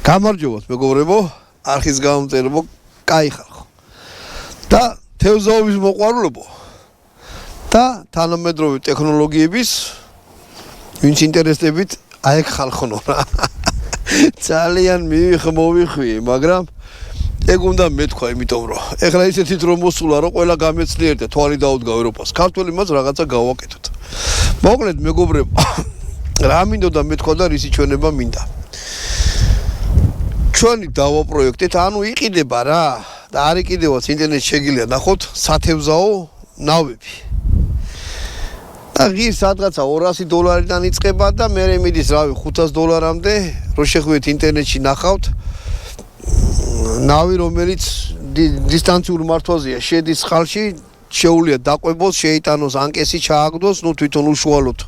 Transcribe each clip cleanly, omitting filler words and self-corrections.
გამარჯობათ მეგობრებო, არხის გამომწერებო, კაი ხალხო. და თევზაობის მოყვარულებო და თანამედროვე ტექნოლოგიების ვინც ინტერესდებით აი ეგ ხალხო რა. ძალიან მოვიხვიე, მაგრამ ეგ უნდა მეთქვა, იმიტომ რომ ეხლა ისეთი დრო მოსულა, რომ ყველა გამეცნიერდა, თვალი დაუდგა ევროპას. ქართველი მას რაღაცა გავაკეთოთ. მოკლედ მეგობრებო, რა მინდოდა მეთქვა და რისი ჩვენება მინდა. ჩვენი დავა პროექტით, ანუ იყიდება რა და არ იყიდევაც ინტერნეტში შეგიძლია ნახოთ სათევზაო ნავები. და ღირს სადღაცა $200-დან იწყება და მერე მიდის რავი $500-მდე, რო შეხვიდეთ ინტერნეტში ნახავთ ნავი, რომელიც დისტანციურ მართვაზეა, შედის ხალში, შეუძლია დაყვებოს, შეიტანოს ანკესი, ჩააგდოს, ნუ თვითონ უშუალოდ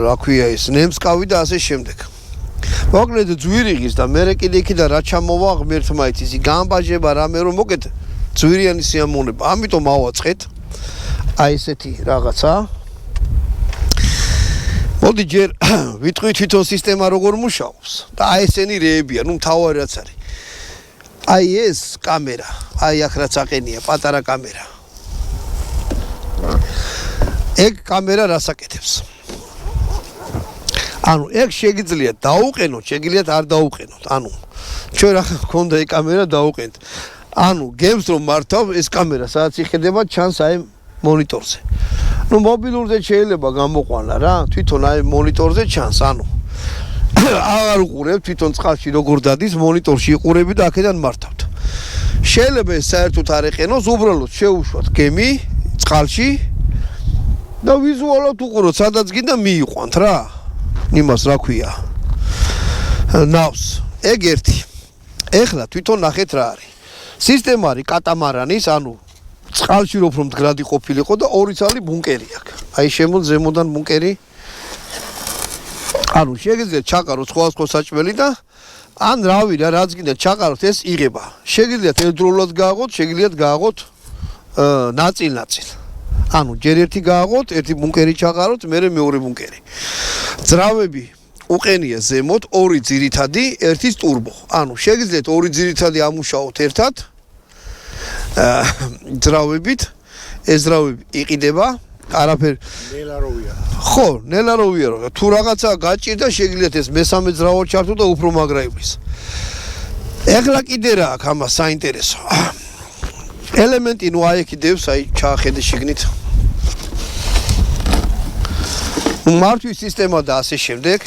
რა ქვია ის, ნემსკავი და ასე შემდეგ. მოკლედ ძვირიღის და მერე კიდე იქიდან რა ჩამოვა ღმერთმა იცის, გამბაჟება რამე რომ მოკეთ ძვირიანი სიამოვნება. ამიტომ ავაწყეთ აი ესეთი რაღაცა. მოდი ჯერ ვიტყვი თვითონ სისტემა როგორ მუშაობს და აი ესენი რეებია, ნუ მთავარი რაც არის. აი ეს კამერა, აი აქ რაც აყენია, პატარა კამერა. ეგ კამერა რას აკეთებს? ანუ ეგ შეგიძლიათ დაუყენოთ, შეგიძლიათ არ დაუყენოთ. ანუ ჩვენ რა გქონდა ეგ კამერა დაუყენთ. ანუ გემს რომ მართავ ეს კამერა სადაც იხედება ჩანს აი მონიტორზე. ნუ მობილურზე შეიძლება გამოყვანა რა, თვითონ აი მონიტორზე ჩანს, ანუ აღარ უყურებ თვითონ წყალში როგორ დადის, მონიტორში იყურები და აქედან მართავთ. შეიძლება ეს საერთოდ არ ეყენოს, უბრალოდ შეუშვათ გემი წყალში და ვიზუალურად უყუროთ, სადაც გინდა მიიყვანთ რა. იმას რა ქვია? ნავს. ეგ ერთი. ეხლა თვითონ ნახეთ რა არის. სისტემა არის კატამარანის, ანუ წყალში რო უფრო მდგრადი ყოფილიყო და ორი ცალი ბუნკერი აქვს. აი შემო ზემოდან ბუნკერი. ანუ შეგიძლიათ ჩაყაროთ სხვადასხვა საჭმელი და ან რავი რა, რაც გინდა ჩაყაროთ ეს იღება. შეგიძლიათ ერთდროულად გააღოთ, შეგიძლიათ გააღოთ ნაწილ-ნაწილ. ანუ ჯერ ერთი გააღოთ, ერთი ბუნკერი ჩაყაროთ, მერე მეორე ბუნკერი. ძრავები უყენია ზემოთ, ორი ძირითადი, ერთი ტურბო. ანუ შეგიძლიათ ორი ძირითადი ამუშაოთ ერთად. ძრავებით, ეს ძრავები იყიდება, არაფერი ნელაროვია. ხო, ნელაროვია რა. თუ რაღაცა გაჭირდა, შეგიძლიათ ეს მესამე ძრავა ჩართო და უფრო მაგრა ივლის. ეხლა კიდე რა აქვს ამას საინტერესო. ელემენტი ნუ აი ეკიდევს, აი ჩაახედე შიგნით. მართვის სისტემა და ასე შემდეგ.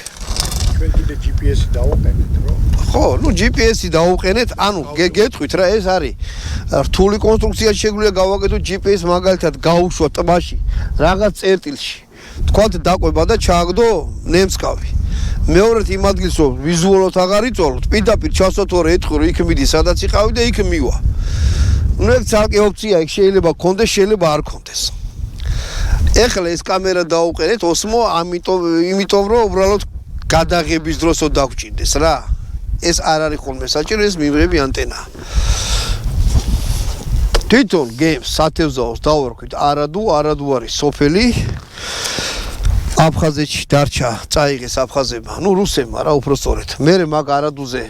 ჩვენ კიდე GPS-ი დავუყენეთ, რო? ხო, ნუ GPS-ი დავუყენეთ, ანუ გეტყვით რა, ეს არის რთული კონსტრუქცია, შეგვიძლია გავაკეთოთ GPS მაგალითად გაუშვათ ტბაში, რაღაც წერტილში. თქვათ დაყვება და ჩააგდო ნემსკავი. მეორედ იმ ადგილს რომ ვიზუალურად აღარ იწოლოთ, პირდაპირ ჩასვათორე ეთქო რომ იქ მიდი, სადაც იყავი და იქ მივა. ნუ ეს ცალკე ოპცია იქ შეიძლება გქონდეს, შეიძლება არ გქონდეს. ეხლა ეს კამერა დაუყენეთ ოსმო, იმიტომ რომ უბრალოდ გადაღების დროსო დაგჭირდეს რა. ეს არ არის ხოლმე საჭირო, ეს მივიღები ანტენა. თვითონ გემს სათევზაოს დავარქვით არადუ არის სოფელი. აფხაზეთში დარჩა, წაიღეს აფხაზებმა, ნუ რუსებმა რა უფრო სწორედ. მერე მაგ არადუზე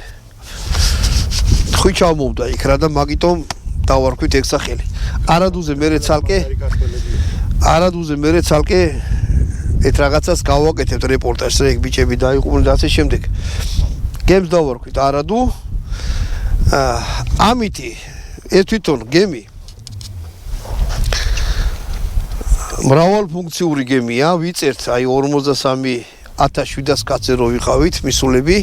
ხვიჩა მოვდა იქ რა და მაგიტომ დავარქვით ეგ სახელი. არადუზე მერე ცალკე ეს რაღაცას გავაკეთებთ რეპორტაჟს, ეგ ბიჭები დაიყვნენ და ასე შემდეგ. გემს დავარქვით არადუ. ამითი ეს თვითონ გემი მრავალფუნქციური გემია, ვიწერთ აი 43,700 კაცზე რო ვიყავით მისულები.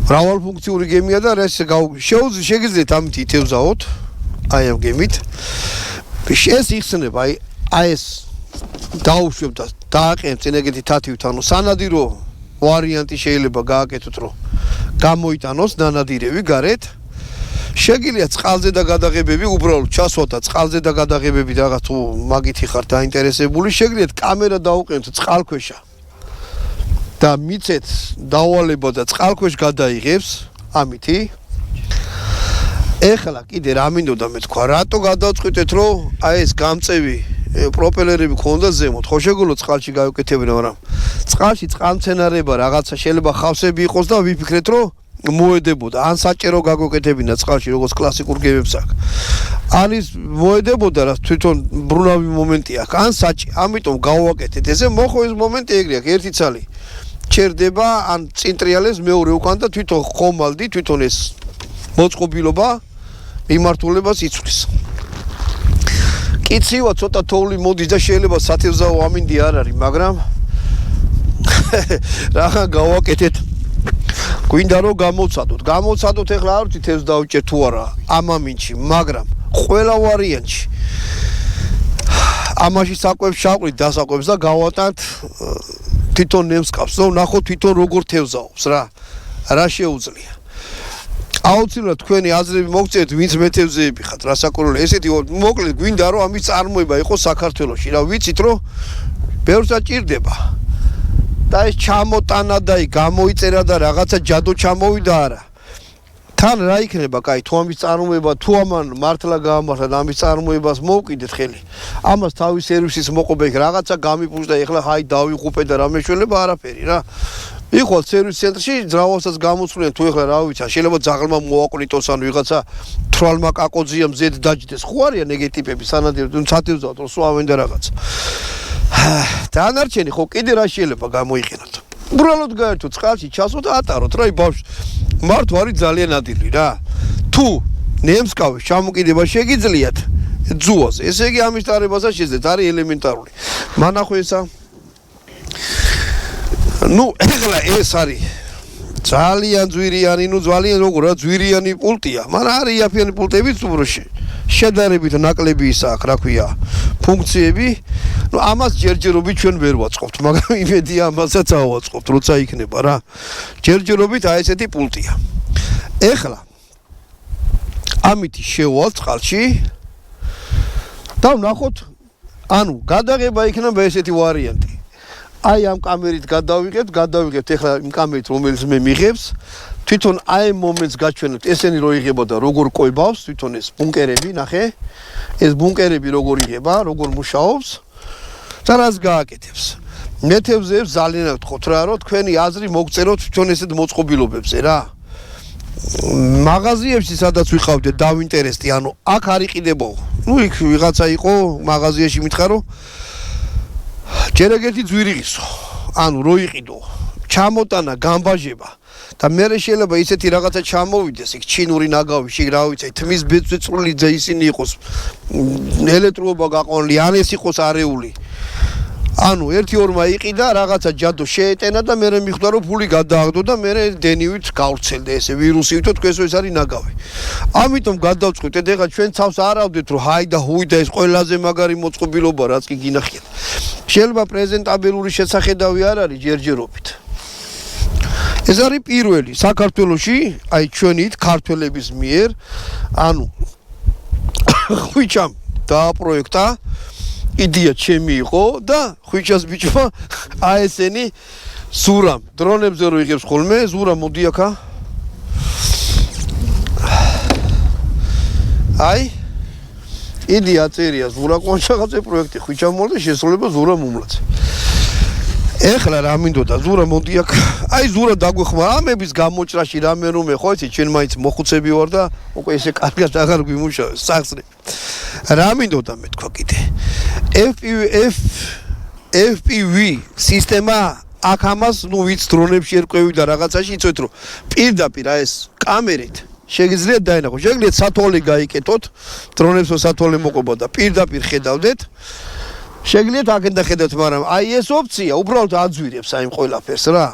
მრავალფუნქციური გემია და შეგიძლიათ ამით ითევზაოთ, აი ამ გემით. ეს იხსნება, აი ეს დაუშვებ და დააყენებ წინეგეთი თათივით, ანუ სანადირო ვარიანტი შეიძლება გააკეთოთ, რომ გამოიტანოს ნანადირები გარეთ. შეგიძლიათ წყალზე და გადაღებები, უბრალოდ ჩასვათ და წყალზე და გადაღებები რაღაც თუ მაგითი ხართ დაინტერესებული, შეგიძლიათ კამერა დაუყენოთ წყალქვეშა და მიცეთ დავალება და წყალქვეშ გადაიღებს ამითი. ეხლა კიდე რა მინდოდა მეთქვა, რატო გადავწყვიტეთ რომ აი ეს გამწევი პროპელერები ქონდა ზემოთ. ხო შეგულო წყალში გავიკეთებინა, მაგრამ წყალში წყალმცენარეება რაღაცა შეიძლება ხავსები იყოს და ვიფიქრეთ, რომ მოედებოდა. ან საჭერო გაგვეკეთებინა წყალში, როგორც კლასიკურ გემებს აქვს. ან ის მოედებოდა, რა თვითონ ბრუნავი მომენტი აქვს, ან საჭი. ამიტომ გავაკეთეთ ესე, მოხო ეს მომენტი ეგრე აქვს, ერთი ცალი ჩერდება, ან წინტრიალებს მეორე უკან და თვითონ ხომალდი, თვითონ ეს მოწყობილობა მიმართულებას იცვლის. კიცივა ცოტა თოვლი მოდის და შეიძლება სათევზაო ამინდი არ არის, მაგრამ რაღა გავაკეთეთ. გვინდა რომ გამოვცადოთ. გამოვცადოთ ეხლა არ ვიცი თევზს დავჭერ თუ არა ამ ამინდში, მაგრამ ყველა ვარიანტში ამაში საკვებს შავყრით დასაკვებს და გავატანთ თვითონ ნემსკავს. ნახოთ თვითონ როგორ თევზაობს რა შეუძლია. აუცილებლად თქვენი აზრები მოგწევთ, ვინც მეთევზეები ხართ, რასაკვირველია. ესეთი მოკლედ გვინდა რომ ამის წარმოება იყოს საქართველოში. რა ვიცით რომ ბევრსაც ჭირდება. და ეს ჩამოტანა და გამოიწერა და რაღაცა ჯადო ჩამოვიდა არა. თან რა იქნება, კაი, თუ ამის წარმოება, თუ ამან მართლა გაამართლა და ამის წარმოებას მოვკიდეთ ხელი. ამას თავის სერვისის მოყობა იქ რაღაცა გამიფუშდა, ეხლა ჰაი დავიღუპე და რა მეშველება არაფერი რა. იყო სერვის ცენტრში ძრავასაც გამოსვლიან თუ ეხლა რა ვიცი, შეიძლება ძაღლმა მოაყრიტოს ან ვიღაცა თრალმა კაკოძიამ ზედ დაჯდეს. ხო არიან ეგეთი ტიპები სანადირო, სათევზაოდ რომ სვავენ და რაღაცა. დანარჩენი ხო კიდე რა შეიძლება გამოიყენოთ. უბრალოდ გაერთოთ წყალში ჩასვოთ და ატაროთ რა ბავშვი. მარტო არის ძალიან ადილი რა. თუ ნემსკავის ჩამოკიდება შეგიძლიათ ძუაზე, ესე იგი ამის ტარებასაც შეძლებთ, არის ელემენტარული. მანახო ესა. ეხლა ეს არის ძალიან ძვირიანი, ძალიან როგორ რა ძვირიანი პულტია. მაგრამ არის იაფიანი პულტებიც უბრალოდ შედარებით ნაკლები ისა აქვს, რა ქვია, ფუნქციები. ამას ჯერჯერობით ჩვენ ვერ ვაწყობთ, მაგრამ იმედია ამასაც ავაწყობთ, როცა იქნება რა. ჯერჯერობით აი ესეთი პულტია. ეხლა ამით შევვალ წყალში და ვნახოთ, ანუ გადაღება იქნება ესეთი ვარიანტი. აი ამ კამერით გადავიღებთ ეხლა იმ კამერით, რომელიც მე მიღებს. თვითონ აი მომენტს გაჩვენებთ, ესენი რო იღება და როგორ ყובავს, თვითონ ეს ბუნკერები, ნახე. ეს ბუნკერები როგორ იღება, როგორ მუშაობს და რას გააკეთებს. მეთევზეებს ძალიან გთხოვთ რა, რომ თქვენი აზრი მოგწეროთ თვითონ ესეთ მოწყობილობებზე რა. მაღაზიებში სადაც ვიყავდეთ დავინტერესდი, ანუ აქ არ იყიდებო. იქ ვიღაცა იყო მაღაზიაში მითხა რომ ჯერ ეგეთი ძვირი ღისო. ანუ რო იყიდო, ჩამოტანა, გამბაჟება და მე შეიძლება ისეთი რაღაცა ჩამოვიდეს იქ ჩინური ნაგავი, რა ვიცი, თმის ბეწვეწრული ძე ისინი იყოს, ელექტროობა გაყონლი, ან ეს იყოს არეული. ანუ 1-2-მა იყიდა, რაღაცა ჯადო შეეტენა და მე მიხვდა რომ ფული გადააგდო და მე დენივით გავრცელდა ესე ვირუსი, თო თქვენსო ეს არის ნაგავი. ამიტომ გადავწყვიტეთ, ეხლა ჩვენ ცავს არ ავდეთ რომ ჰაი და ჰუი და ეს ყველაზე მაგარი მოწყობილობა რაც კი გინახიათ. შეიძლება პრეზენტაბელური შესახედავი არ არის ჯერჯერობით. ეს არის პირველი საქართველოში, აი ჩვენით ქართველების მიერ, ანუ ხვიჩამ დააპროექტა იდეა ჩემი იყო და ხვიჩას ბიჭმა აესენი ზურამ დრონებზე რო იღებს ხოლმე ზურა მოდი აქა აი იდეა წერია ზურა კონჩაღაზე პროექტი ხვიჩამ მოვიდა შესრულება ზურა მომლაц ეხლა რა მინდოდა ზურა მოდი აქ აი ზურა დაგვეხმარა ამების გამოჭრაში რამე რომე ხო იცი ჩვენ მაინც მოხუცები ვარ და უკვე ესე კარგად აღარ გვიმუშავებს სახსრე რა მინდოდა მე თქვა კიდე FPV სისტემა აქ ამას ნუ ვიც დრონებში ერკვევი და რაღაცაში იცით რომ პირდაპირ ეს კამერით შეგიძლიათ დაინახოთ შეგიძლიათ სათვალე გაიკეთოთ დრონებს სათვალე მოყვება და პირდაპირ ხედავდეთ შეგიძლიათ აქეთ და ხედავთ მაგრამ აი ეს ოფცია უბრალოდ აძვირებს აი ყველაფერს რა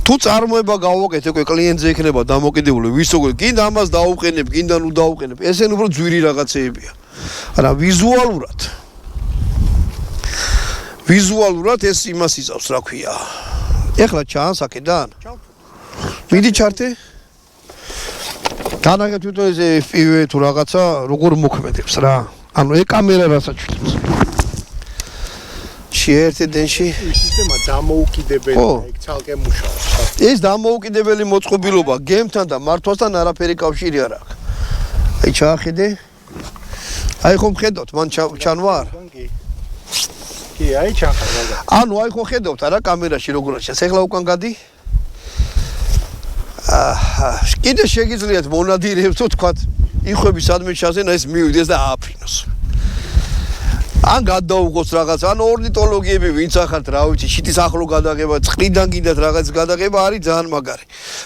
თუ წარმოება გავაკეთე უკვე კლიენტზე იქნება დამოკიდებული ვის როგორ გინდა ამას დაუყენებ გინდა ნუ დაუყენებ ესენ უბრალოდ ძვირი რაღაცეებია რა ვიზუალურად ეს იმას იწავს რა ქვია ეხლა ჩანს აქედან მიდი ჩარტე განაგეთ თვითონ ეს FPV თუ რაღაცა როგორ მოქმედებს რა ანუ ეს კამერა რასაჩვენებს შეერთედენში სისტემა დამოუკიდებელი იქ ცალკე მუშაობს ეს დამოუკიდებელი მოწყობილობა გემთან და მართვასთან არაფერი კავშირი არ აქვს აი ჩაახედე აი ხომ ხედავთ მან ჩანვარ კი, აი ჩახარ რა. ანუ აი ხო ხედავთ არა კამერაში როგორ არის. ეხლა უკან გადი. კიდე შეგიძლიათ მონადირეებს თუ თქვათ იხვები სადმე ჩაზენა ეს მივიდეს და ააფრინოს. ან გადაუღოს რაღაც, ან ორნიტოლოგიები ვინც ახართ, რა ვიცი, შიტის ახლო გადაღება, წყლიდან კიდათ რაღაც გადაღება არის ძალიან მაგარი.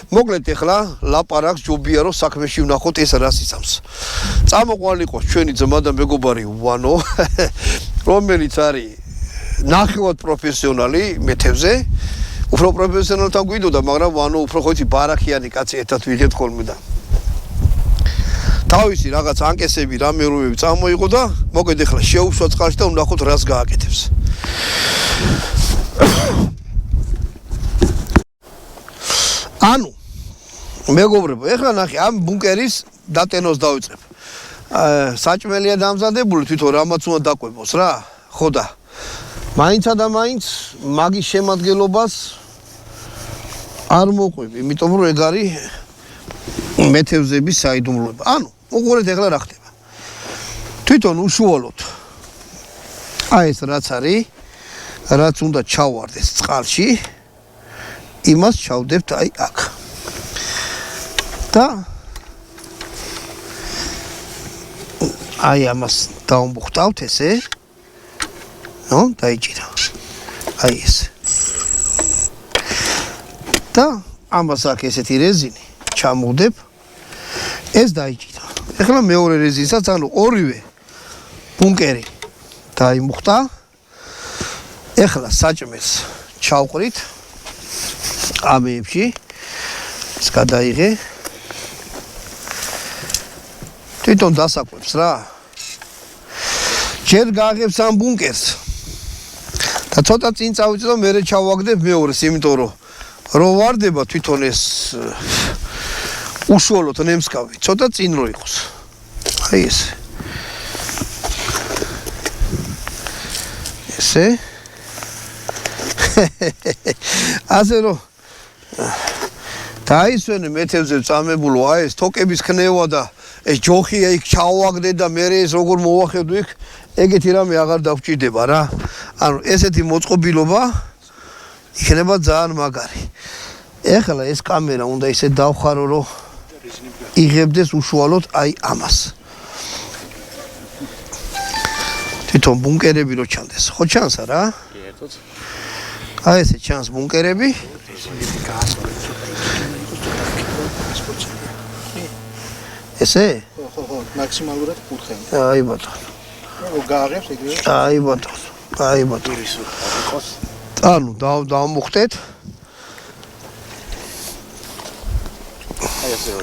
მოკლედ ეხლა ლაპარაკს ჯობია რომ საქმეში ვნახოთ ეს რას იცავს. წამოყვანილიყოს ჩვენი ძმა და მეგობარი ვანო, რომელიც არის ნახევად პროფესიონალი მეთევზე. უფრო პროფესიონალთან გვიდოდა, მაგრამ ვანო უფრო ხოიცი ბარახიანი კაცი ერთად ვიღებთ ხოლმე და თავისი რაღაც ანკესები რამეურები წამოიღო და მოკლედ ეხლა შეუშვა წყალში და ვნახოთ რას გააკეთებს. ანუ მეგობრებო, ეხლა ნახე ამ ბუნკერის დატენოს დავიწყებ. საჭმელია დამზადებული, თვითონ რამაც უნდა დაყვებოს რა, ხო და მაინცა და მაინც მაგის შემადგენლობას არ მოყვები, იმიტომ რომ ეგ არის მეთევზების საიდუმლოება. ანუ უყურეთ ეხლა რა ხდება. თვითონ უშუალოდ აი ეს რაც არის, რაც უნდა ჩავარდეს წყალში, იმას ჩავდებთ აი აქ. და აი ამას დავმოხტავთ ესე. ნო, დაიჭირა. აი ეს. და ამას აქ ესეთი რეზინი ჩამოვდებ. ეს დაიჭირა. ეხლა მეორე რეზინსაც, ანუ ორივე ბუნკერი დაიმუხტა. ეხლა საჭმელს ჩავყრით ამებში. ეს გადაიღე. თვითონ დასაკვებს რა. ჯერ გააღებს ამ ბუნკერს. და ცოტა წინ წავიწე და მერე ჩავაგდებ მეორეს, იმიტომ რომ ვარდება თვითონ ეს უშუალოდ ნემსკავი, ცოტა წინ რო იყოს. აი ესე. ესე. ასე რომ დაისვენე მეთევზე წამებულო აი ეს თოკების ქნევა და ეს ჯოხია იქ ჩავაგდე და მერე ეს როგორ მოვახედო იქ, ეგეთი რამე აღარ დავჭირდება რა. ანუ ესეთი მოწყობილობა იქნება ძალიან მაგარი. ეხლა ეს კამერა უნდა ისე დავხარო რომ იღებდეს უშუალოდ აი ამას. თვითონ ბუნკერები რო ჩანდეს, ხო ჩანს რა? კი, ერთად. აი ესე ჩანს ბუნკერები. ესე? ხო, მაქსიმალურად კუთხე. აი ბატონო. რო გააღებს იგივე. აი ბატონო. აი ბატონო. ანუ დავმოხტეთ.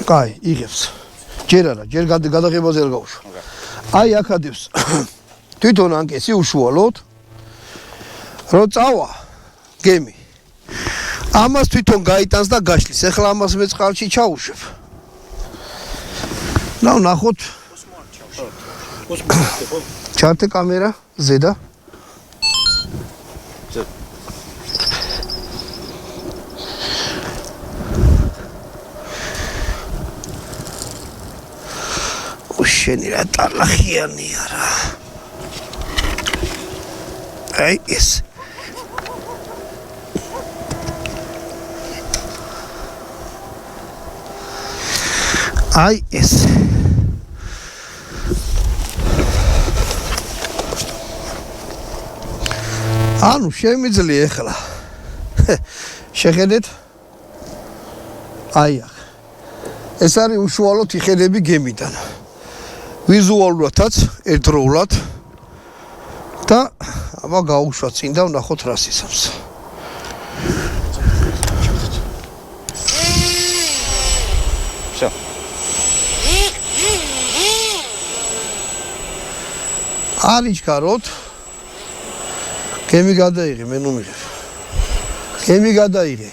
კაი, იღებს. ჯერ არა, ჯერ გადაღებაზე არ გავუშვა. აი აქ ადევს. თვითონ ანკესი უშუალოდ რო წავა გემი. ამას თვითონ გაიტანს და გაშლის. ეხლა ამას მე წყალში ჩაუშვებ. ნახოთ. ჩარტე კამერა ზედა. შენი რა ტალახიანია რა. აი ეს. აი ეს. ანუ შემიძლია ახლა. შეხედეთ. აი აქ. ეს არის უშუალოდ იხედები გემიდან. ვიზუალურადაც ერთდროულად და აბა გავუშვა წინ და ვნახოთ რას იცავს. всё. არიჩქაროთ. გემი გადაიღე, მე ნუ მიღებ. გემი გადაიღე.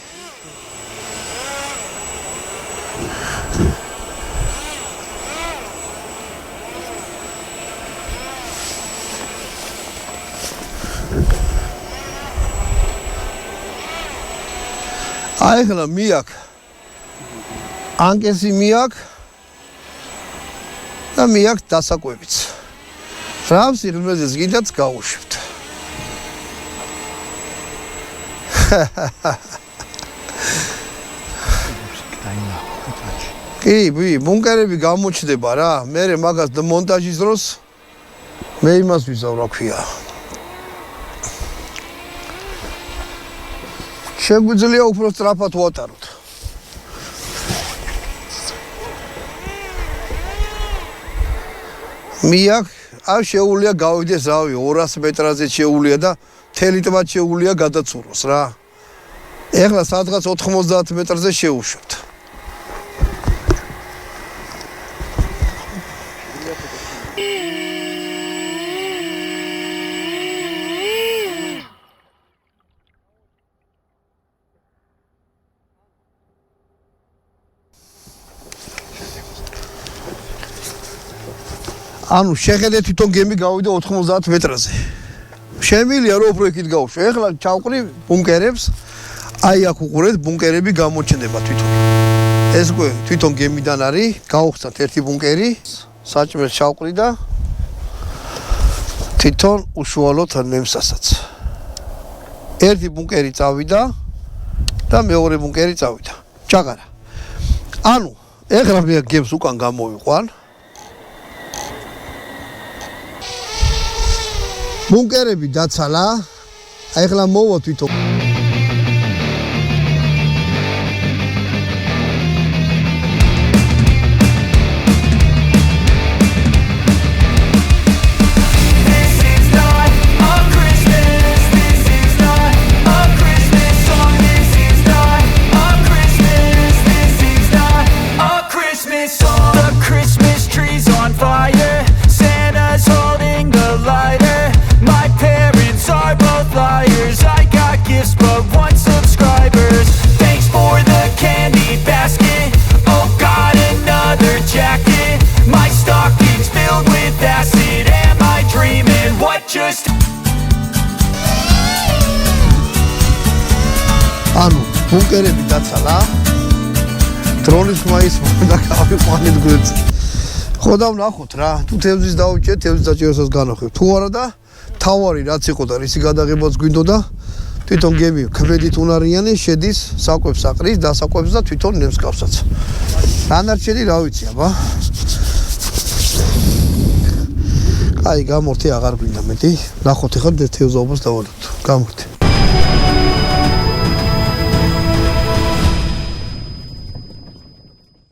აი ხლა მიაკ ანკესი მიაკ და მიაკ დასაკვებიც რა სიღრმეზეს კიდაც გავუშვებთ კი, ბუნკერები გამოჩნდება რა. მე მაგას მონტაჟის დროს მე იმას ვიზავ რა ქვია. შეგვიძლია უფრო სწრაფად ვატაროთ. მიაქ, ამ შეუულია გავიდეს რავი 200 მეტრაზე შეუულია და მთელი ტბა შეუულია გადაცუროს რა. ეხლა სადღაც 90 მეტრზე შევუშვებთ. ანუ შეხედე თვითონ გემი გავიდა 90 მეტრაზე. შემიძლია რომ უფრო იქით გავშვე. ეხლა ჩავყრი ბუნკერებს. აი აქ უყურეთ ბუნკერები გამოჩნდება თვითონ. ეს თვითონ გემიდან არის. გავხსნათ ერთი ბუნკერი, საჭმელს ჩავყრი და თვითონ უშუალოდ ნემსასაც. ერთი ბუნკერი წავიდა და მეორე ბუნკერი წავიდა. ჩაყარა. ანუ ეხლა მე გემს უკან გამოვიყვან. ბუნკერები დაცალა. ეხლა მოვა თვითონ. ანუ ბუნკერები დაცალა. დრონის მაის და გავიყვანეთ გვერდზე. ხო და ვნახოთ რა. თუ თევზის დავუჭერთ, თევზის დაჭერასაც განახევ. თუ არა და თავარი რაც იყო და რისი გადაღებაც გვინდოდა, თვითონ გემი ქმედით უნარიანი შედის საკვებს აყრის, დასაკვებს და თვითონ ნემს გავსაც. დანარჩენი რა ვიცი აბა. აი გამორთი აღარ გვინდა მეტი. ნახოთ ახლა თევზაობას დავადოთ. გამორთი.